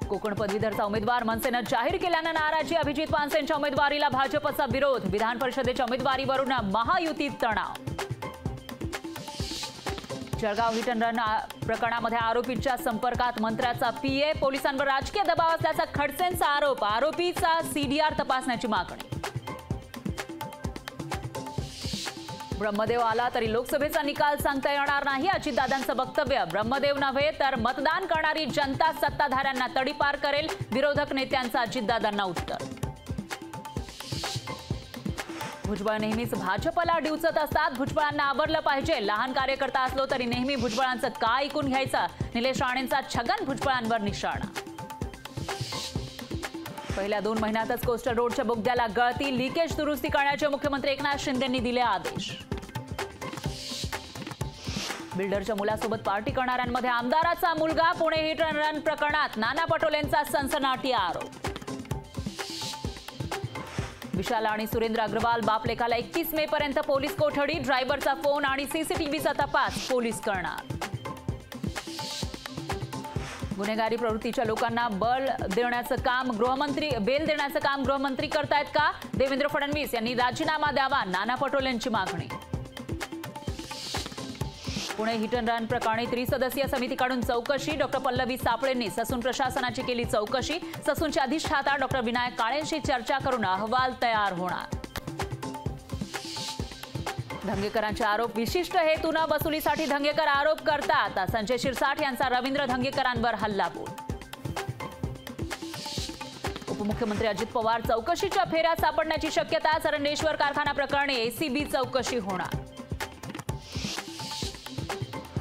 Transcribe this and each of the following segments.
कोकण पदवीधरचा उमेदवार मनसेनं जाहीर केल्यानं नाराजी, अभिजित पानसेंच्या उमेदवारीला भाजपचा विरोध, विधान परिषदेच्या उमेदवारीवरून महायुतीत तणाव। जळगाव हिट अँड रन प्रकरणामध्ये आरोपीच्या संपर्कात मंत्र्याचा पीए, पोलिसांवर राजकीय दबाव असल्याचा खडसेंचा आरोप, आरोपीचा सीडीआर तपासण्याची मागणी। ब्रह्मदेव आला तरी लोकसभेचा निकाल सांगता येणार नाही, अजितदादांचं वक्तव्य। ब्रह्मदेव नव्हे तर मतदान करणारी जनता सत्ताधाऱ्यांना तडीपार करेल, विरोधक नेत्यांचं अजितदादांना उत्तर। भुजबळ नेहमीच भाजपला डिवचत असतात, भुजबळांना आवरलं पाहिजे, लहान कार्यकर्ता असलो तरी नेहमी भुजबळांचं का ऐकून घ्यायचं, निलेश राणेंचा छगन भुजबळांवर निशाणा। पहिल्या 2 महिन्यातच कोस्टल रोडच्या बोगद्याला गळती, लिकेज दुरुस्ती करण्याचे मुख्यमंत्री एकनाथ शिंदेंनी दिले आदेश। बिल्डरच्या मुलासोबत पार्टी करणाऱ्यांमध्ये आमदाराचा मुलगा, पुणे हिट अँड रन प्रकरणात नाना पटोलेंचा सनसनाटी आरोप। विशाल आणि सुरेंद्र अग्रवाल बापलेखाला 31 मे पर्यंत पोलीस कोठडी, ड्रायव्हरचा फोन आणि सीसीटीव्हीचा तपास पोलीस करणार। गुन्हेगारी प्रवृत्तीच्या लोकांना बेल देण्याचं काम गृहमंत्री करतायत का? देवेंद्र फडणवीस यांनी राजीनामा द्यावा, नाना पटोलेंची मागणी। पुणे हिट अँड रन प्रकरणी त्रिसदस्यीय समितीकडून चौकशी, डॉक्टर पल्लवी सापळेंनी ससून प्रशासनाची केली चौकशी, ससूनचे अधिष्ठाता डॉक्टर विनायक काळेंशी चर्चा करून अहवाल तयार होणार। धंगेकरांचे आरोप विशिष्ट हेतून वसुलीसाठी धंगेकर आरोप करतात, संजय शिरसाट यांचा रवींद्र धंगेकरांवर हल्लाबोल। उपमुख्यमंत्री अजित पवार चौकशीच्या फेऱ्यात सापडण्याची शक्यता, सरंडेश्वर कारखाना प्रकरणी एसीबी चौकशी होणार।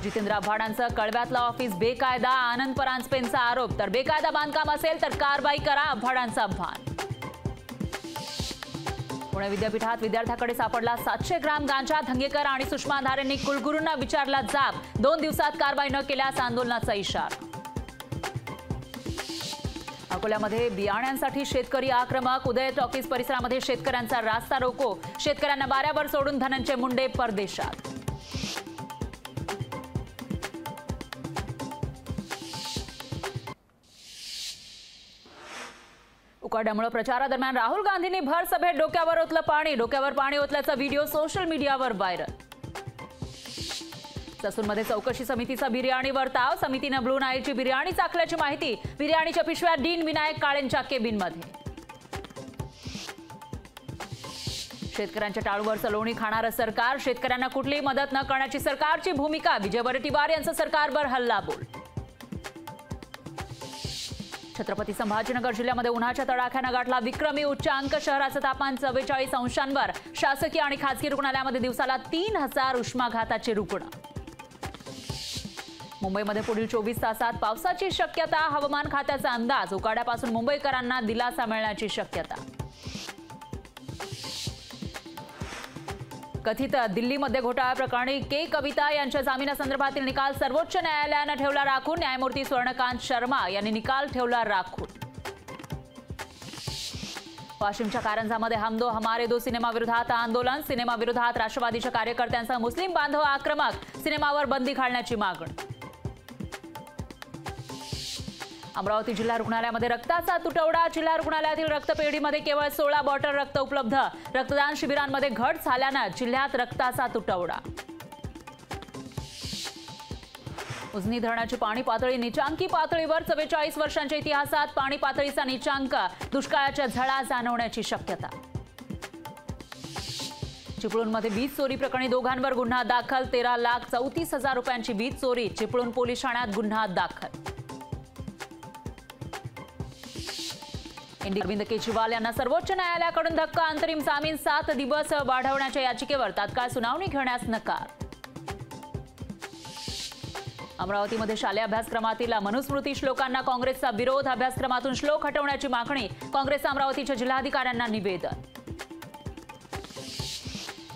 जितेंद्र आव्हाडांचं कळव्यातलं ऑफिस बेकायदा, आनंद परांजपेंचा आरोप, तर बेकायदा बांधकाम असेल तर कारवाई करा, आव्हाडांचं आव्हान। पुणे विद्यापीठात विद्यार्थ्याकडे सापडला 700 ग्राम गांजा, धंगेकर आणि सुषमा अंधारेंनी कुलगुरूंना विचारला जाब, 2 दिवसात कारवाई न केल्यास आंदोलनाचा इशारा। अकोल्यामध्ये बियाण्यांसाठी शेतकरी आक्रमक, उदय टॉकीज परिसरामध्ये शेतकऱ्यांचा रास्ता रोको, शेतकऱ्यांना वाऱ्यावर सोडून धनंजय मुंडे परदेशात। उकाड्यामुळे प्रचारादरम्यान राहुल गांधींनी भर सभेत डोक्यावर ओतलं पाणी, डोक्यावर पाणी ओतल्याचा व्हिडिओ सोशल मीडियावर व्हायरल। ससूनमध्ये चौकशी समितीचा बिर्याणी वर्ताव, समितीनं ब्लू नाईलची बिर्याणी चाखल्याची माहिती, बिर्याणीच्या पिशव्या डीन विनायक काळेंच्या केबिनमध्ये। शेतकऱ्यांच्या टाळूवरचं लोणी खाणारं सरकार, शेतकऱ्यांना कुठलीही मदत न करण्याची सरकारची भूमिका, विजय वडेट्टीवार यांचं सरकारवर हल्लाबोल। छत्रपती संभाजीनगर जिल्ह्यामध्ये उन्हाच्या तडाख्यानं गाठला विक्रमी उच्चांक, शहराचं तापमान 44 अंशांवर, शासकीय आणि खासगी रुग्णालयामध्ये दिवसाला 3000 उष्माघाताचे रुग्ण। मुंबईमध्ये पुढील 24 तासात पावसाची शक्यता, हवामान खात्याचा अंदाज, उकाड्यापासून मुंबईकरांना दिलासा मिळण्याची शक्यता। कथित दिल्लीमध्ये घोटाळा प्रकरणी के कविता यांच्या जामिनासंदर्भातील निकाल सर्वोच्च न्यायालयानं ठेवला राखून, न्यायमूर्ती स्वर्णकांत शर्मा यांनी निकाल ठेवला राखून। वाशिमच्या कारंजामध्ये हम दो हमारे दो सिनेमाविरोधात आंदोलन, सिनेमाविरोधात राष्ट्रवादीच्या कार्यकर्त्यांचा मुस्लिम बांधव आक्रमक, सिनेमावर बंदी घालण्याची मागणी। अमरावती जिल्हा रुग्णालयामध्ये रक्ताचा तुटवडा, जिल्हा रुग्णालयातील रक्तपेढीमध्ये केवळ 16 बॉटल रक्त उपलब्ध, रक्तदान शिबिरांमध्ये घट झाल्यानं जिल्ह्यात रक्ताचा तुटवडा। उजनी धरणाची पाणी पातळी निचांकी पातळीवर, 44 वर्षांच्या इतिहासात पाणी पातळीचा निचांक, दुष्काळाच्या झळा जाणवण्याची शक्यता। चिपळूणमध्ये वीज चोरी प्रकरणी दोघांवर गुन्हा दाखल, 13,34,000 रुपयांची वीज चोरी, चिपळूण पोलीस ठाण्यात गुन्हा दाखल। अरविंद केजरीवाल यांना सर्वोच्च न्यायालयाकडून धक्का, अंतरिम जामीन 7 दिवस वाढवण्याच्या याचिकेवर तात्काळ सुनावणी घेण्यास नकार। अमरावतीमध्ये शालेय अभ्यासक्रमातील मनुस्मृती श्लोकांना काँग्रेसचा विरोध, अभ्यासक्रमातून श्लोक हटवण्याची मागणी, काँग्रेसचं अमरावतीच्या जिल्हाधिकाऱ्यांना निवेदन।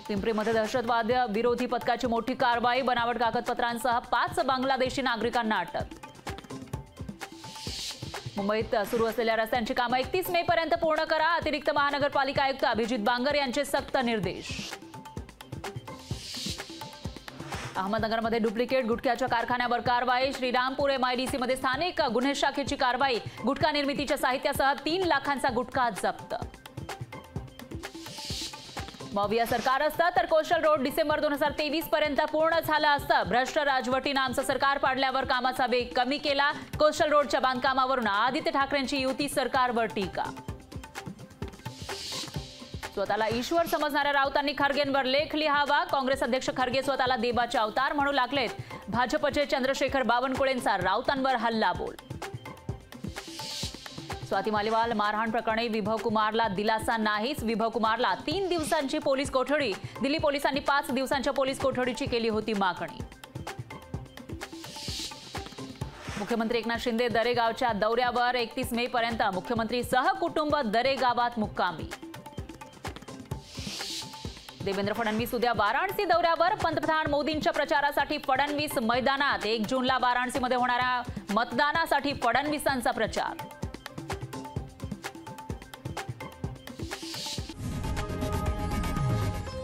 पिंपरीमध्ये दहशतवाद विरोधी पथकाची मोठी कारवाई, बनावट कागदपत्रांसह 5 बांगलादेशी नागरिकांना अटक। मुंबईत सुरू असलेल्या रस्त्यांची कामं 31 मे पर्यंत पूर्ण करा, अतिरिक्त महानगरपालिका आयुक्त अभिजित बांगर यांचे सक्त निर्देश। अहमदनगरमध्ये डुप्लिकेट गुटख्याच्या कारखान्यावर कारवाई. श्रीरामपूर MIDC मध्ये स्थानिक गुन्हे शाखेची कारवाई. गुटखा निर्मितीच्या साहित्यासह 3 लाखांचा गुटखा जप्त. मविया सरकार असतं तर कोस्टल रोड डिसेंबर 2023 पर्यंत पूर्ण झालं असतं. भ्रष्ट राजवटीनं आमचं सरकार पाडल्यावर कामाचा वेग कमी केला. कोस्टल रोडच्या बांधकामावरून आदित्य ठाकरेंची युती सरकारवर टीका. स्वतःला ईश्वर समजणाऱ्या राऊतांनी खरगेंवर लेख लिहावा. काँग्रेस अध्यक्ष खरगे स्वतःला देवाचे अवतार म्हणू लागलेत. भाजपचे चंद्रशेखर बावनकुळेंचा राऊतांवर हल्लाबोल. स्वाती मालीवाल मारहाण प्रकरणी विभव कुमारला दिलासा नाहीच. विभव कुमारला 3 दिवसांची पोलीस कोठडी. दिल्ली पोलिसांनी 5 दिवसांच्या पोलीस कोठडीची केली होती मागणी. मुख्यमंत्री एकनाथ शिंदे दरेगावच्या दौऱ्यावर. 31 मे पर्यंत मुख्यमंत्री सहकुटुंब दरेगावात मुक्कामी. देवेंद्र फडणवीस उद्या वाराणसी दौऱ्यावर. पंतप्रधान मोदींच्या प्रचारासाठी फडणवीस मैदानात. 1 जूनला वाराणसीमध्ये होणाऱ्या मतदानासाठी फडणवीसांचा प्रचार.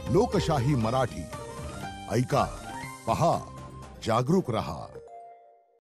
लोकशाही मराठी ऐका, पहा, जागरूक रहा.